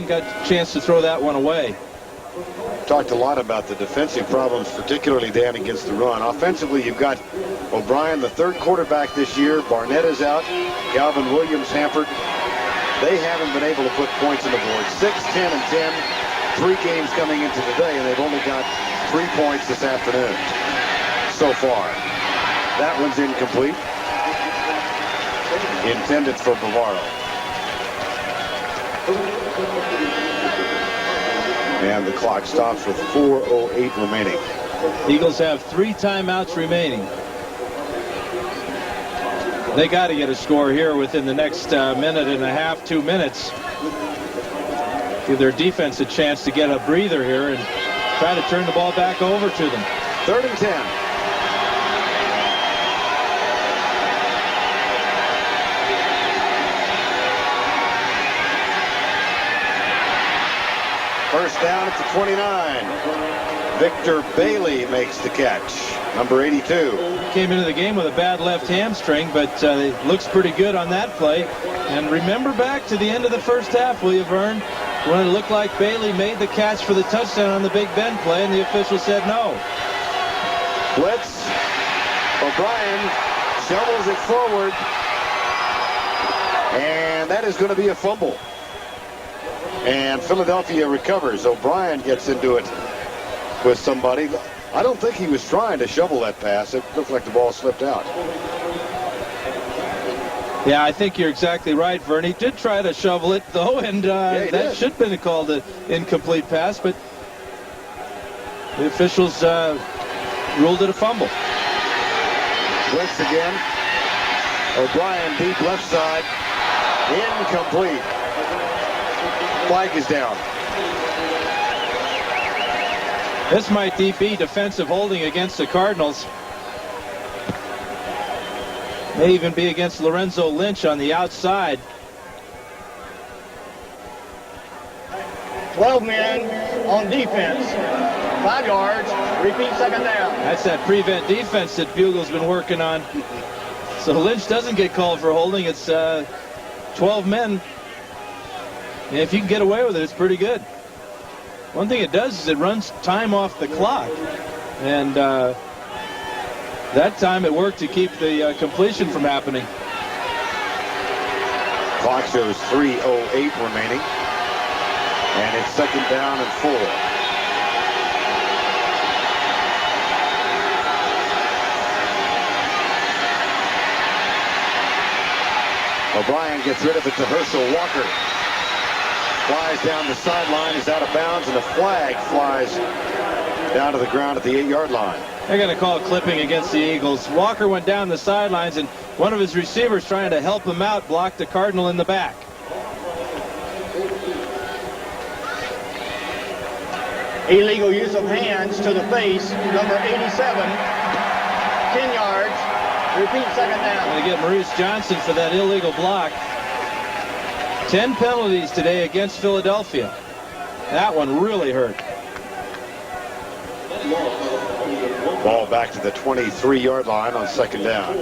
got a chance to throw that one away. Talked a lot about the defensive problems, particularly Dan against the run. Offensively, you've got O'Brien, the third quarterback this year. Barnett is out. Calvin Williams hampered. They haven't been able to put points on the board. 6, 10, and 10. 3 games coming into today, and they've only got 3 points this afternoon so far. That one's incomplete. Intended for Bavaro. And the clock stops with 4:08 remaining. Eagles have 3 timeouts remaining. They got to get a score here within the next minute and a half, 2 minutes. Give their defense a chance to get a breather here and try to turn the ball back over to them. 3rd and 10. First down at the 29. Victor Bailey makes the catch. Number 82. Came into the game with a bad left hamstring, but it looks pretty good on that play. And remember back to the end of the first half, will you, Vern, when it looked like Bailey made the catch for the touchdown on the Big Ben play, and the official said no. Blitz. O'Brien shovels it forward. And that is going to be a fumble. And Philadelphia recovers. O'Brien gets into it with somebody. I don't think he was trying to shovel that pass. It looked like the ball slipped out. Yeah, I think you're exactly right, Vern. He did try to shovel it, though, and that should have been called an incomplete pass, but the officials ruled it a fumble. Blitz again. O'Brien deep left side. Incomplete. Flag is down. This might be defensive holding against the Cardinals. May even be against Lorenzo Lynch on the outside. 12 men on defense. 5 yards. Repeat, 2nd down. That's that prevent defense that Bugle's been working on. So Lynch doesn't get called for holding. It's 12 men. And if you can get away with it, it's pretty good. One thing it does is it runs time off the clock. And that time it worked to keep the completion from happening. Clock shows 3:08 remaining. And it's 2nd down and 4. O'Brien gets rid of it to Herschel Walker. Flies down the sideline, is out of bounds, and a flag flies down to the ground at the 8-yard line. They're going to call clipping against the Eagles. Walker went down the sidelines, and one of his receivers trying to help him out blocked the Cardinal in the back. Illegal use of hands to the face. Number 87. 10 yards. Repeat, 2nd down. Going to get Maurice Johnson for that illegal block. 10 penalties today against Philadelphia. That one really hurt. Ball back to the 23-yard line on 2nd down.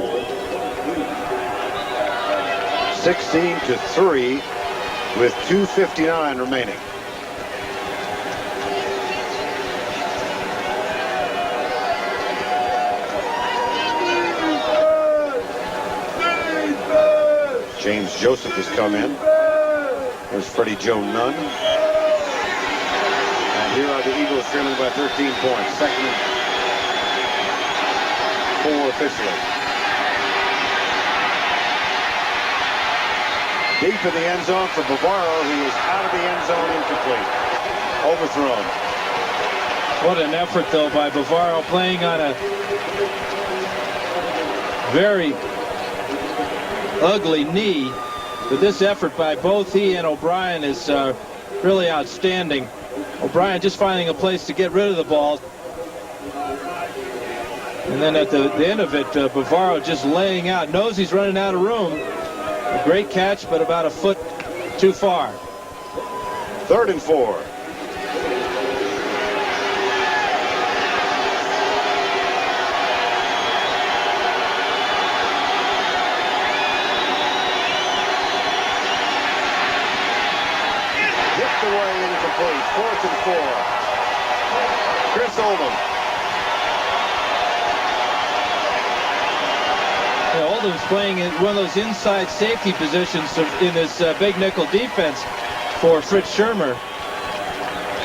16-3 with 2:59 remaining. James Joseph has come in. There's Freddie Joe Nunn. And here are the Eagles trailing by 13 points. 2nd and 4 officially. Deep in the end zone for Bavaro, who is out of the end zone, incomplete. Overthrown. What an effort, though, by Bavaro, playing on a very ugly knee. But this effort by both he and O'Brien is really outstanding. O'Brien just finding a place to get rid of the ball. And then at the end of it, Bavaro just laying out. Knows he's running out of room. A great catch, but about a foot too far. 3rd and 4. away, incomplete. 4th and 4. Chris Oldham. Yeah, Oldham's playing in one of those inside safety positions in this big nickel defense for Fritz Schirmer.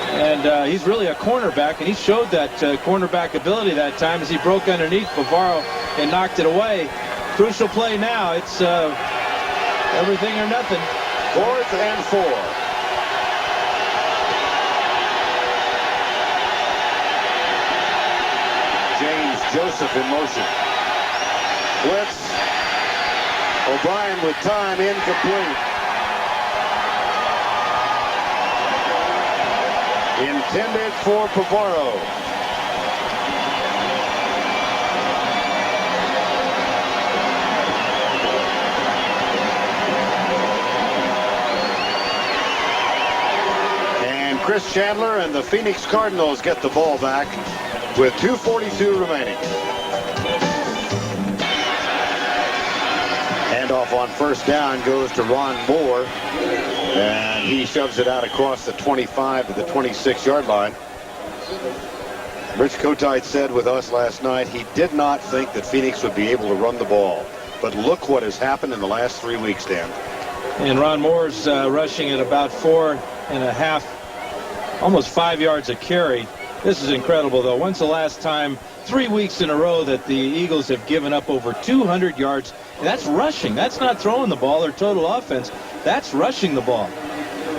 And he's really a cornerback, and he showed that cornerback ability that time as he broke underneath Bavaro and knocked it away. Crucial play now. It's everything or nothing. 4th and 4. James Joseph in motion. Blitz. O'Brien with time, incomplete. Intended for Bavaro. And Chris Chandler and the Phoenix Cardinals get the ball back with 2:42 remaining. Handoff on first down goes to Ron Moore, and he shoves it out across the 25 to the 26-yard line. Rich Kotite said with us last night he did not think that Phoenix would be able to run the ball. But look what has happened in the last 3 weeks, Dan. And Ron Moore's rushing at about 4.5, almost 5 yards a carry. This is incredible, though. When's the last time, 3 weeks in a row, that the Eagles have given up over 200 yards? And that's rushing. That's not throwing the ball or total offense. That's rushing the ball.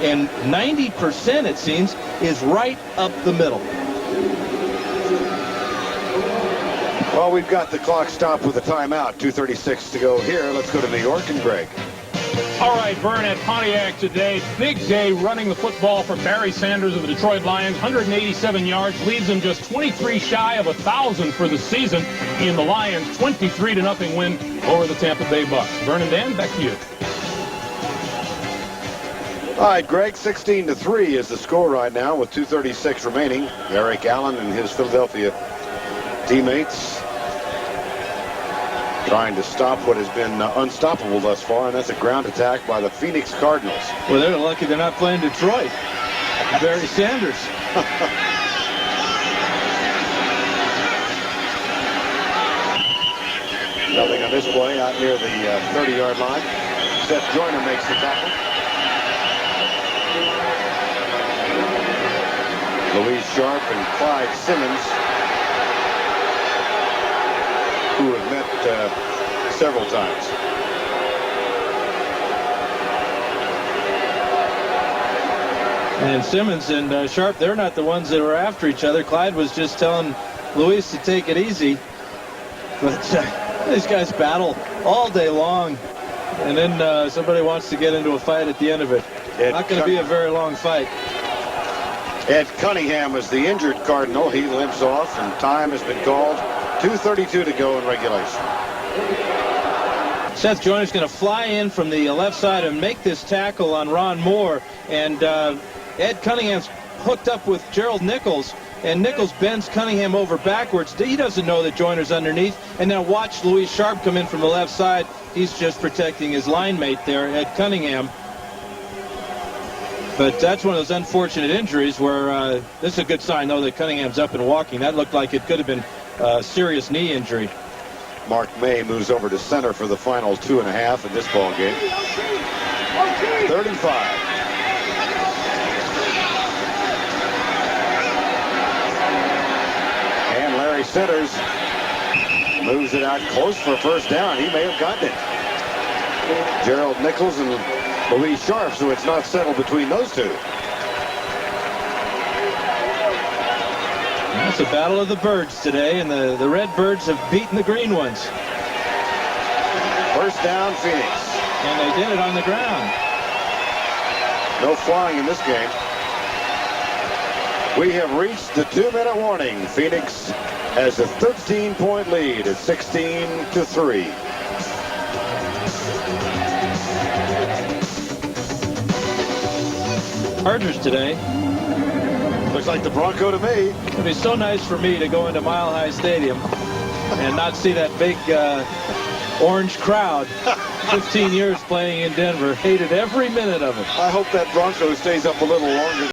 And 90%, it seems, is right up the middle. Well, we've got the clock stopped with a timeout. 2:36 to go here. Let's go to New York and Greg. All right, Vern, at Pontiac today, big day running the football for Barry Sanders of the Detroit Lions. 187 yards, leaves him just 23 shy of 1,000 for the season in the Lions' 23-0 win over the Tampa Bay Bucks. Vern and Dan, back to you. All right, Greg, 16-3 is the score right now with 2:36 remaining. Eric Allen and his Philadelphia teammates trying to stop what has been unstoppable thus far, and that's a ground attack by the Phoenix Cardinals. Well, they're lucky they're not playing Detroit. Barry Sanders. Nothing on this play out near the 30-yard line. Seth Joyner makes the tackle. Louise Sharp and Clyde Simmons, who have met several times. And Simmons and Sharp, they're not the ones that were after each other. Clyde was just telling Luis to take it easy. But these guys battle all day long. And then somebody wants to get into a fight at the end of it. Not going to be a very long fight. Ed Cunningham is the injured Cardinal. He limps off, and time has been called. 2:32 to go in regulation. Seth Joyner's going to fly in from the left side and make this tackle on Ron Moore. And Ed Cunningham's hooked up with Gerald Nichols, and Nichols bends Cunningham over backwards. He doesn't know that Joyner's underneath. And now watch Louis Sharp come in from the left side. He's just protecting his line mate there, Ed Cunningham. But that's one of those unfortunate injuries where this is a good sign, though, that Cunningham's up and walking. That looked like it could have been a serious knee injury. Mark May moves over to center for the final 2.5 in this ball game. 35. And Larry Centers moves it out close for a first down. He may have gotten it. Gerald Nichols and Louise Sharp, so it's not settled between those two. It's a battle of the birds today, and the red birds have beaten the green ones. First down, Phoenix. And they did it on the ground. No flying in this game. We have reached the 2-minute warning. Phoenix has a 13-point lead at 16-3. Chargers today. Looks like the Bronco to me. It'd be so nice for me to go into Mile High Stadium and not see that big orange crowd. 15 years playing in Denver. Hated every minute of it. I hope that Bronco stays up a little longer.